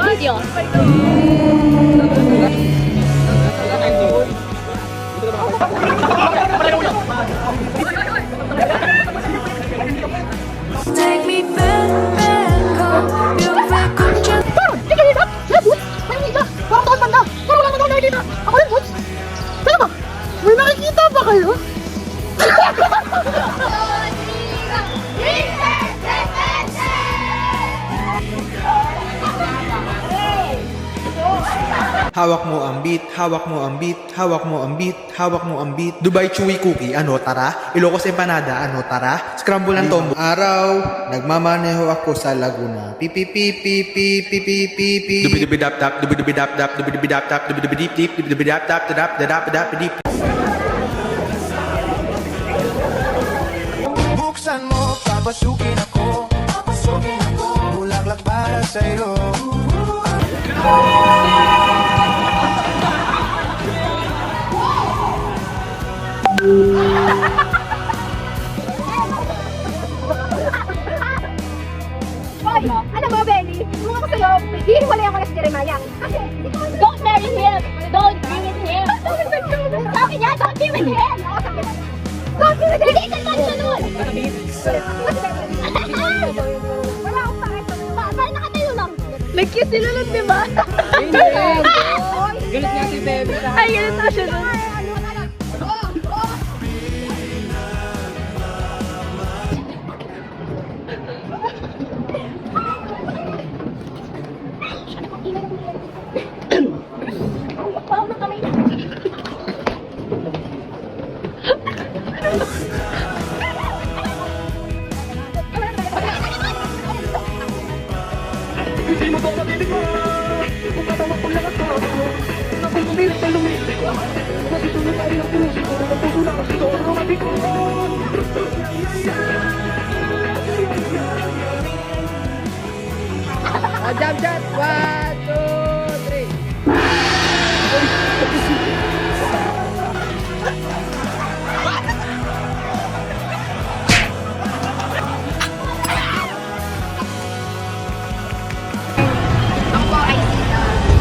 Video. Take me back home. You back on just. Sige, dito! Boots! Parang hindi ka! Parang taon banda! Parang wala naman ako nakikita! Ako rin, Boots! Talaga? May nakikita ba kayo? Hawak mo ang beat, hawak mo ang beat, hawak mo ang beat, hawak mo ang beat. Dubai Chewy Cookie, ano tara? Ilocos Empanada, ano tara? Scramble ng tombo. Araw, nagmamaneho ako sa Laguna. Pipi pipi pipi pipi pipi. Dubi dubi dap dap, dubi dubi dap dap, dubi dubi dap dap, dubi dubi dip dip, dubi dubi dap dap dap dap dap dip. Buksan mo, papasukin ako. Bulaklak para sa'yo. Hoy! Ano ba, Benny? Kung ako sa'yo, hihiwalay ako na si Jeremiah. Kasi, Don't marry him! Don't be with him! Sa akin yan! Don't be with him! don't be with him! Hindi ka siya nun! Wala akong pakit. Parang nakatayo lang. Nag-kiss sila nun, di ba? Galit nga si Bebe. Ay, galit na siya nun. Parang nakamay na. Jump, jump. 1, 2, 3. Ako po ay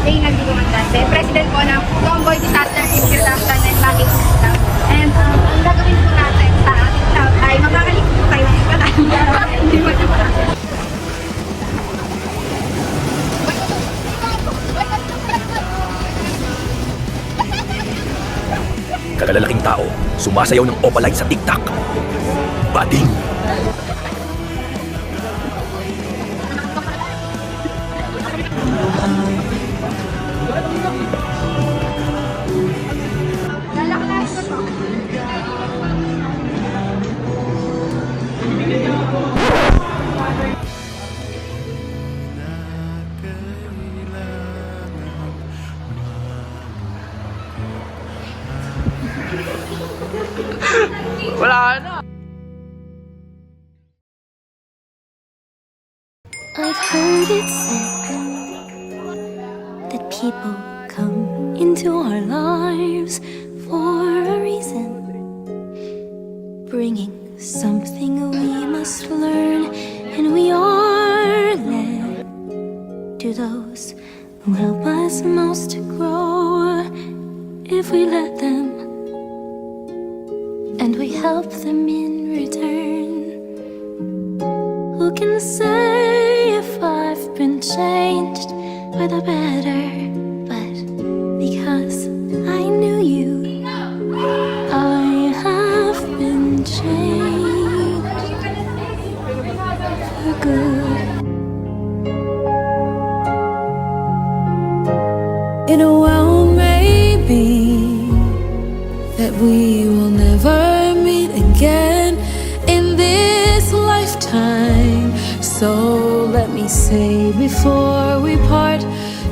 Reynald Di Comandante, President po ng Tomboy Disaster Risk Reduction and Backing System. And ang gagawin po natin sa ating club ay mabakalik po kayo ng hindi mo na Kagalalaking tao, sumasayaw ng opaline sa TikTok. Bading! lalaklasin ko to. Wala na. I've heard it said that people come into our lives for a reason, bringing something we must learn, and we are led to those who help us most to grow if we let them, and we help them in return. Who can say if I've been changed for the better? But because I knew you, I have been changed for good. In a while, maybe that we will never meet again in this lifetime. So let me say before we part,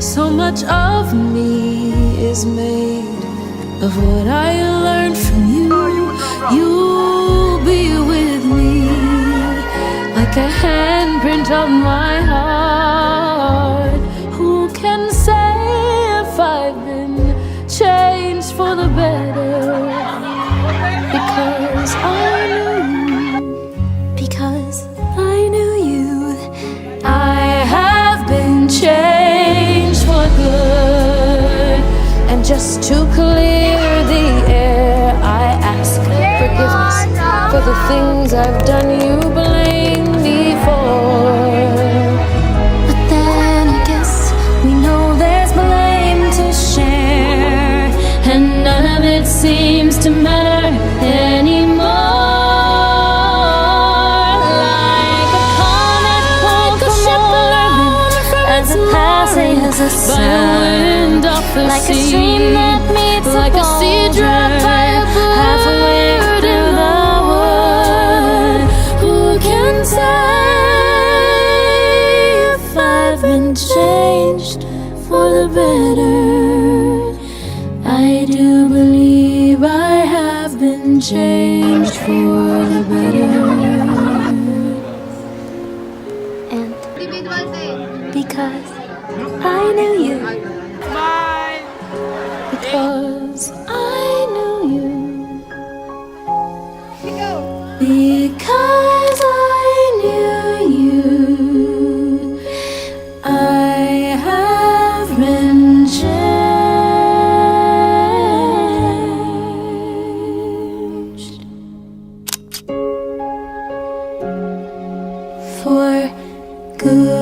so much of me is made of what I learned from you. You'll be with me like a handprint on my heart. Who can say if I've been changed for the better? just to clear the air. I ask forgiveness for the things I've done you blame me for. But then I guess we know there's blame to share, and none of it seems to matter anymore. Like a comet pulled from orbit, as it passes as a sound, like a stream that meets like a sea drop by a halfway through the wood. Who can say if I've been changed for the better? I do believe I have been changed for the better. And because I knew you. Because I knew you. Because I knew you. I have been changed for good.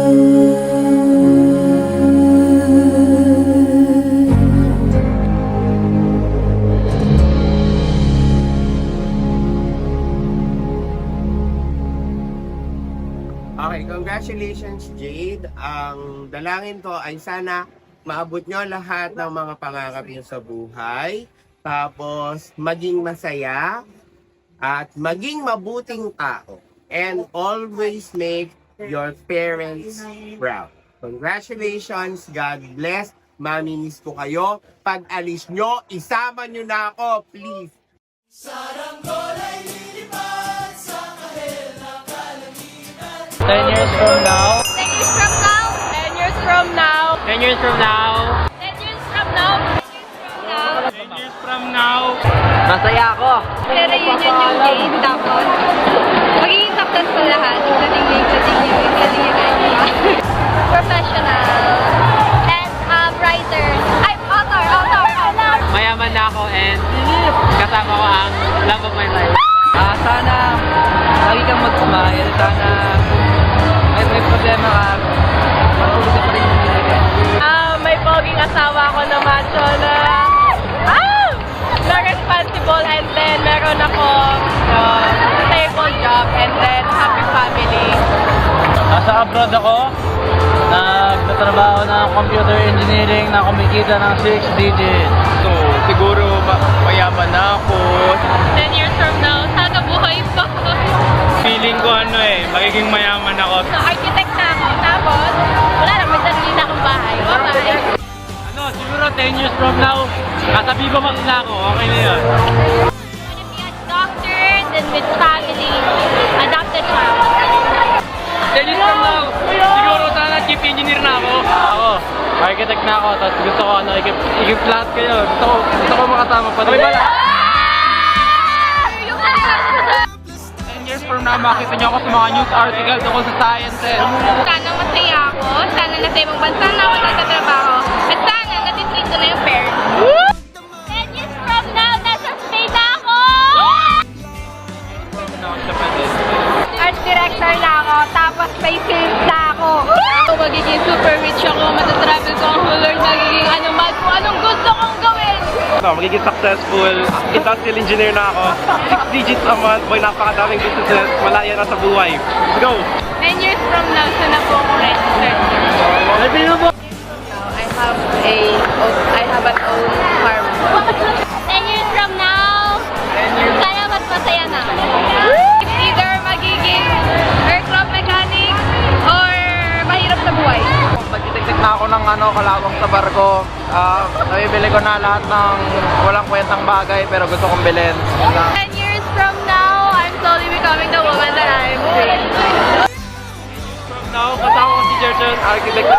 Okay, congratulations Jade. Ang dalangin ko ay sana maabot nyo lahat ng mga pangarap nyo sa buhay. Tapos maging masaya at maging mabuting tao. And always make your parents proud. Congratulations, God bless. Mamimiss ko kayo. Pag alis nyo, isama nyo na ako, please. 10 years from now. 10 years from now. 10 years from now. 10 years from now. 10 years from now. 10 years from now. Masaya ako. Reunion yung game, tapos magiging successful lahat, including you guys. Professional. And writer. Ay, author. Mayaman na ako and kasama ko ang love of my life. Sana lagi kang mag-smile. Sana may problema ka. Matulog ka pa rin yung nilagay. May poging asawa ko na macho na responsible, and then meron ako stable job, and then happy family. Nasa abroad ako. Nagtatrabaho ng computer engineering na kumikita ng 6 digits. So, siguro mayaman na ako. 10 years from now, sana buhay pa. Feeling ko magiging mayaman ako. So, architect na ako, tapos wala na, may sarili na akong bahay. Bye-bye. Siguro 10 years from now, katabi ba na ako, okay na yun. I'm gonna be a doctor, then with family, adopted child. 10 years from now, siguro sana chief engineer na ako. Ako, architect na ako, tapos gusto ko ikip lahat kayo. Gusto ko makasama pa rin. 10 years from now, makita niyo ako sa mga news article tungkol sa sciences. Sana masaya ako, sana nasa ibang bansa na ako nagtatrabaho, at sana natitreat ko na yung parents. 10 years from now, nasa Spain na ako! Art director na ako, tapos may sales na ako. Magiging super rich ako, matatravel ko ang whole world, magiging anong gusto kong gawin. Magiging successful, industrial engineer na ako. 6 digits a month, boy, napakadaming businesses, malaya na sa buhay. Let's go! 10 years from now, sana po ako registered. I have an own farm. 10 years from now, sana mas masaya na. Either magiging aircraft mechanic or mahirap sa buhay. Nagtitiktik na ako ng kalawang sa barko. Nabibili ko na lahat ng walang kwentang bagay pero gusto kong bilhin. 10 years from now, I'm slowly becoming the woman that I'm. From now, kasama ko si Jerton, architect.